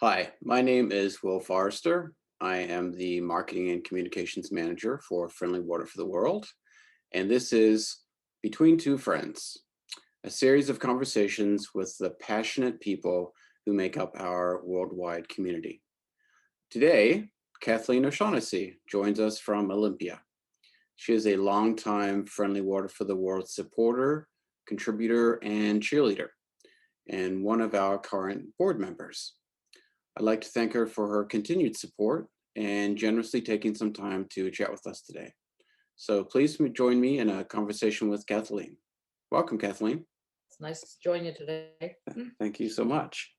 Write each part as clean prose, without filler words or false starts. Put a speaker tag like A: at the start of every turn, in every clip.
A: Hi, my name is Will Forrester. I am the Marketing and Communications Manager for Friendly Water for the World, and this is Between Two Friends, a series of conversations with the passionate people who make up our worldwide community. Today, Kathleen O'Shaunessy joins us from Olympia. She is a longtime Friendly Water for the World supporter, contributor, and cheerleader, and one of our current board members. I'd like to thank her for her continued support and generously taking some time to chat with us today. So please join me in a conversation with Kathleen. Welcome, Kathleen.
B: It's nice to join you today.
A: Thank you so much.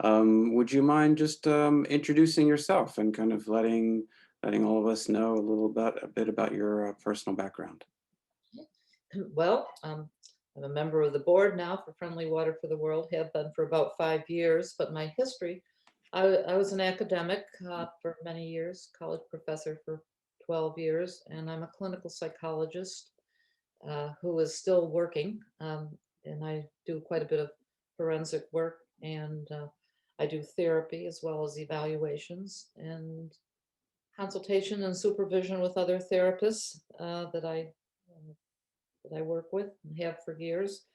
A: Would you mind just introducing yourself and kind of letting all of us know a bit about your personal background?
B: Well, I'm a member of the board now for Friendly Water for the World, have been for about 5 years, but my history, I was an academic for many years, college professor for 12 years, and I'm a clinical psychologist who is still working, and I do quite a bit of forensic work, and I do therapy as well as evaluations and consultation and supervision with other therapists that I work with and have for years.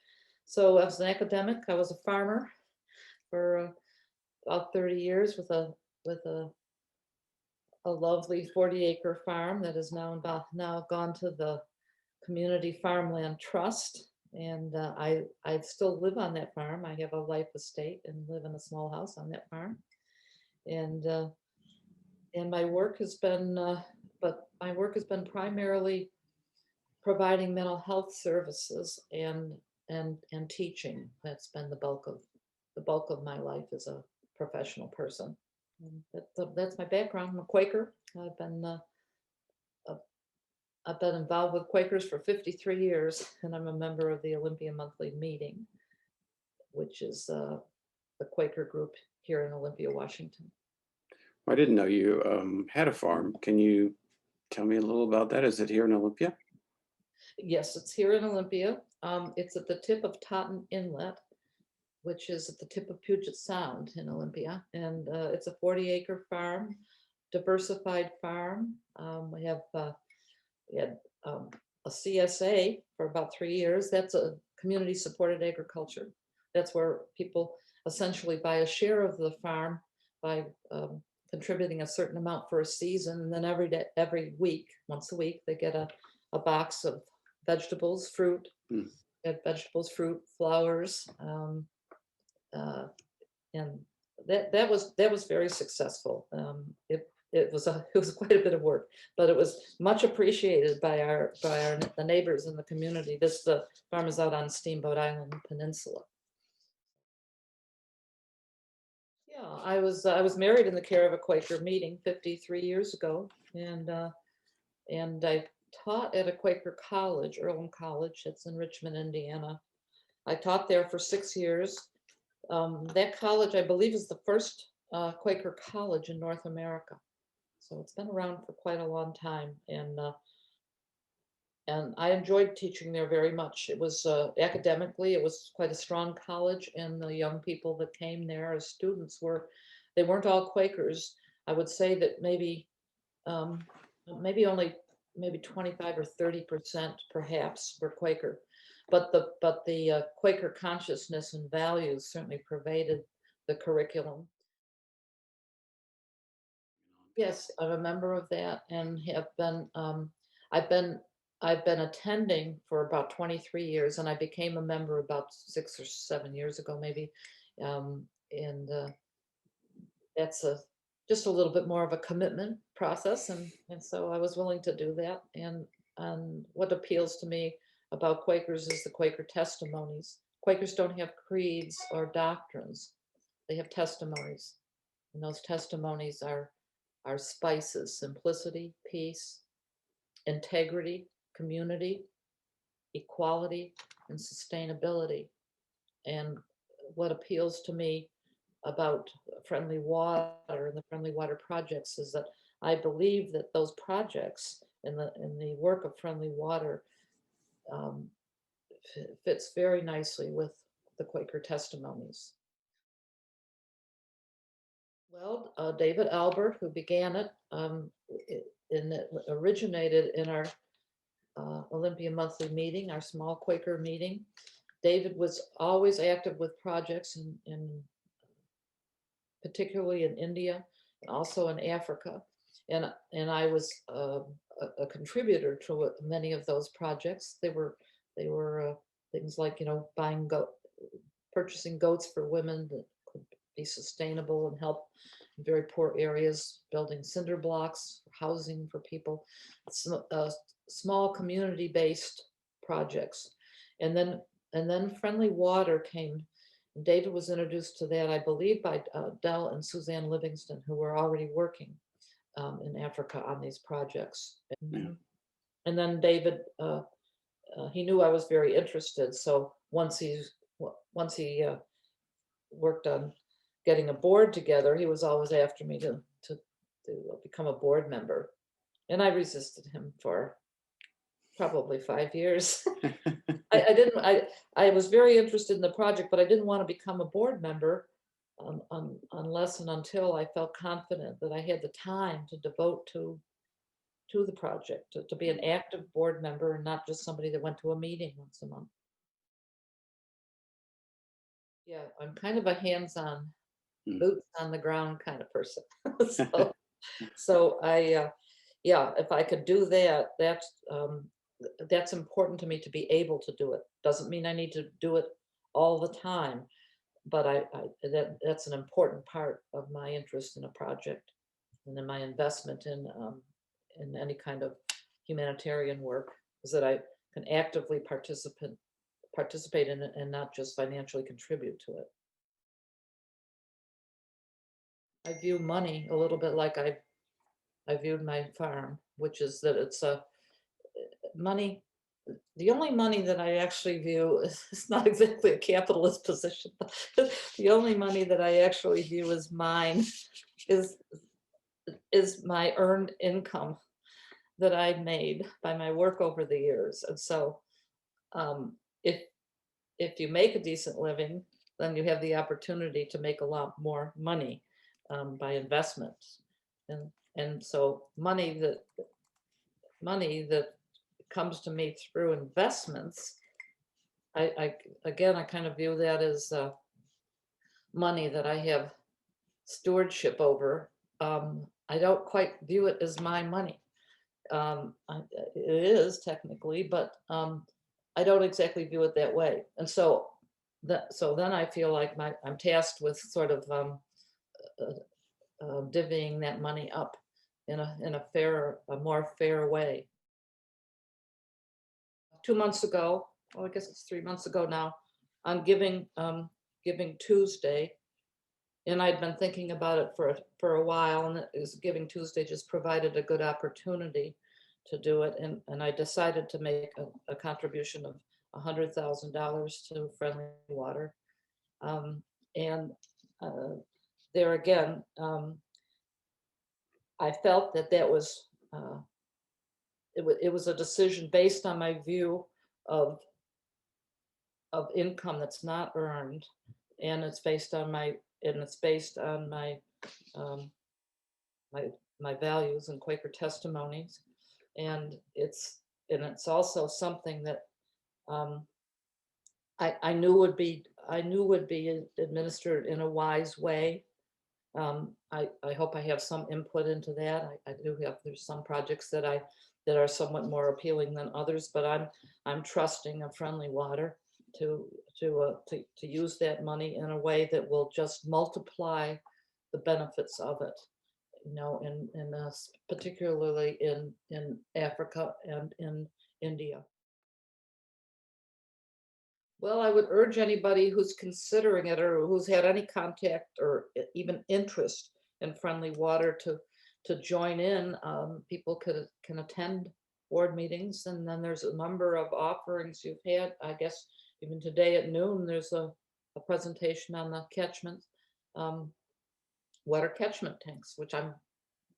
B: So as an academic, I was a farmer for about 30 years with a lovely 40-acre farm that is now gone to the Community Farmland Trust. And I still live on that farm. I have a life estate and live in a small house on that farm. And my work has been, but my work has been primarily providing mental health services and teaching. That's been the bulk of my life as a professional person. And that's my background. I'm a Quaker. Uh, I've been involved with Quakers for 53 years, and I'm a member of the Olympia Monthly Meeting, which is the Quaker group here in Olympia, Washington.
A: I didn't know you had a farm. Can you tell me a little about that? Is it here in Olympia?
B: Yes, it's here in Olympia. It's at the tip of Totten Inlet, which is at the tip of Puget Sound in Olympia. And it's a 40-acre farm, diversified farm. We had a CSA for about 3 years. That's a community supported agriculture. That's where people essentially buy a share of the farm by contributing a certain amount for a season. And then every week, once a week, they get a box of vegetables, fruit,
A: Mm.
B: fruit, flowers, and that was very successful. It was quite a bit of work, but it was much appreciated by the neighbors in the community. The farm is out on Steamboat Island Peninsula. Yeah, I was married in the care of a Quaker meeting 53 years ago, and I taught at a Quaker college, Earlham College. It's in Richmond, Indiana. I taught there for 6 years. That college, I believe, is the first Quaker college in North America. So it's been around for quite a long time, and I enjoyed teaching there very much. It was academically, it was quite a strong college, and the young people that came there as students they weren't all Quakers. I would say that maybe 25 or 30% perhaps were Quaker, but the Quaker consciousness and values certainly pervaded the curriculum. Yes, I'm a member of that and have been. I've been I've been attending for about 23 years, and I became a member about 6 or 7 years ago, maybe. And That's just a little bit more of a commitment process, and so I was willing to do that. And what appeals to me about Quakers is the Quaker testimonies. Quakers don't have creeds or doctrines; they have testimonies, and those testimonies are spices: simplicity, peace, integrity, community, equality, and sustainability. And what appeals to me about Friendly Water and the Friendly Water projects is that I believe that those projects and the work of Friendly Water um, fits very nicely with the Quaker testimonies. Well, David Albert, who began it, and it originated in our Olympia monthly meeting, our small Quaker meeting. David was always active with projects particularly in India and also in Africa. And I was a contributor to many of those projects. They were things like, buying purchasing goats for women that could be sustainable and help in very poor areas, building cinder blocks, housing for people, small community-based projects. And then Friendly Water came. David was introduced to that, I believe, by Dell and Suzanne Livingston, who were already working in Africa on these projects.
A: Yeah.
B: And then David, he knew I was very interested. So once he worked on getting a board together, he was always after me to become a board member. And I resisted him for probably 5 years. I didn't, I was very interested in the project, but I didn't want to become a board member unless and until I felt confident that I had the time to devote to the project, to be an active board member and not just somebody that went to a meeting once a month. Yeah, I'm kind of a hands-on,
A: Mm.
B: boots on the ground kind of person. So yeah, if I could do that, that's important to me, to be able to do it. Doesn't mean I need to do it all the time, but that's an important part of my interest in a project and in my investment in any kind of humanitarian work, is that I can actively participate in it and not just financially contribute to it. I view money a little bit like I viewed my farm, which is that it's a money. The only money that I actually view is not exactly a capitalist position. The only money that I actually view as mine is my earned income that I made by my work over the years. And so um, if you make a decent living, then you have the opportunity to make a lot more money by investments. And so money that comes to me through investments, I again, I kind of view that as money that I have stewardship over. I don't quite view it as my money. It is technically, but I don't exactly view it that way. And so then I feel like I'm tasked with sort of divvying that money up in a more fair way. 2 months ago, oh, I guess it's 3 months ago now, on Giving Tuesday, and I'd been thinking about it for a while, and Giving Tuesday just provided a good opportunity to do it, and I decided to make a contribution of $100,000 to Friendly Water, and there again, I felt that was it was a decision based on my view of income that's not earned, and it's based on my um, my values and Quaker testimonies, and it's also something that um, I knew would be administered in a wise way. I hope I have some input into that. I do have, there's some projects that are somewhat more appealing than others, but I'm trusting of Friendly Water to use that money in a way that will just multiply the benefits of it, particularly in Africa and in India. Well, I would urge anybody who's considering it or who's had any contact or even interest in Friendly Water to join in. People can attend board meetings, and then there's a number of offerings you've had. I guess even today at noon, there's a presentation on the water catchment tanks, which I'm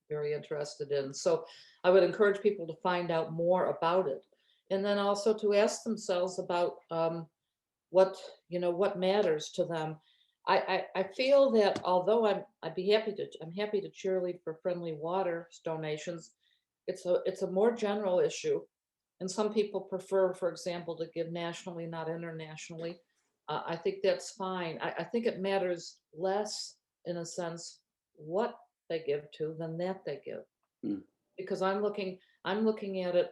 B: very interested in. So I would encourage people to find out more about it, and then also to ask themselves about what matters to them. I feel that although I'm happy to cheerlead for friendly water donations, it's a more general issue. And some people prefer, for example, to give nationally, not internationally. I think that's fine. I think it matters less, in a sense, what they give to than that they give.
A: Mm.
B: Because I'm looking at it.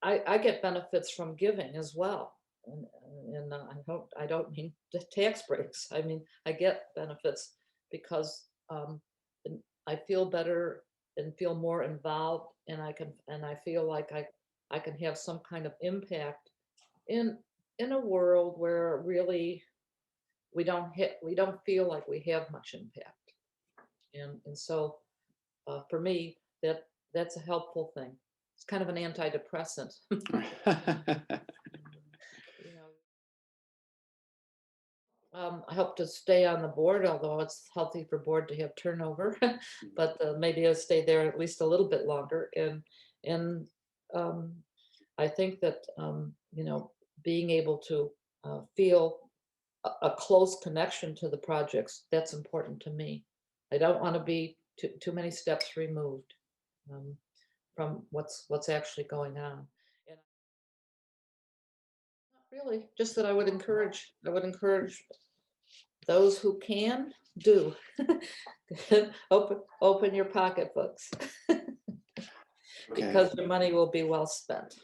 B: I get benefits from giving as well. And I don't mean the tax breaks. I mean, I get benefits because and I feel better and feel more involved, and I feel like I can have some kind of impact in a world where really we don't feel like we have much impact. And so for me, that's a helpful thing. It's kind of an antidepressant. You know, I hope to stay on the board, although it's healthy for board to have turnover, but maybe I'll stay there at least a little bit longer. And um, I think that being able to feel a close connection to the projects, that's important to me. I don't want to be too many steps removed um, from what's actually going on. And not really, just that I would encourage those who can do. Open your pocketbooks
A: Okay.
B: because your money will be well spent.